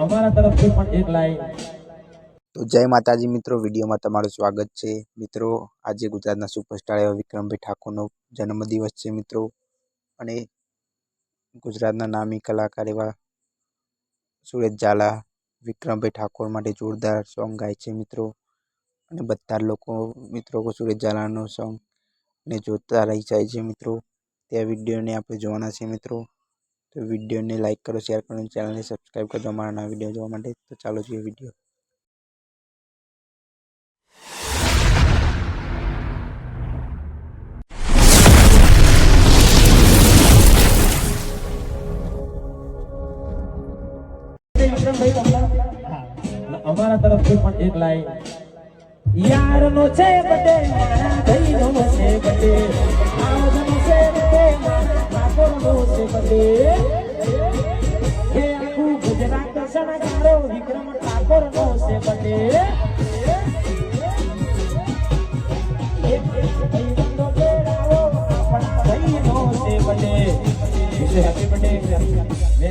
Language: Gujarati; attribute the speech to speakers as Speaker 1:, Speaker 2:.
Speaker 1: અમારા તરફથી પણ એક લાઈન.
Speaker 2: તો જય માતાજી મિત્રો, વિડીયોમાં તમારું સ્વાગત છે મિત્રો। આજે ગુજરાતના સુપરસ્ટાર એવા વિક્રમભાઈ ઠાકોરનો જન્મદિવસ છે મિત્રો, અને ગુજરાતના નામી કલાકાર એવા સુરેશ ઝાલા વિક્રમભાઈ ઠાકોર માટે જોરદાર સોંગ ગાય છે મિત્રો, અને બધા લોકો મિત્રો સુરેશ ઝાલાનો સોંગ ને જોતા રહી જાય છે મિત્રો। તે વિડીયોને આપણે જોવાના છે મિત્રો, તો વિડીયોને લાઈક કરો, શેર કરો, ચેનલને સબસ્ક્રાઈબ કરજો અમારા નવા વિડીયો જોવા માટે। તો ચાલો જોઈએ વિડીયો।
Speaker 1: અમારા તરફથી પણ એક લાઈન. યારનો છે બટે મારા ભાઈનો છે બટે, આજનો છે બટે મારા ઠાકોરનો છે બટે, હે આખું ગુજરાત શણગારો વિક્રમ ઠાકોરનો છે બટે, ભાઈબંધો બેડાવો આપણા ભાઈનો છે બટે, હેપી બટે।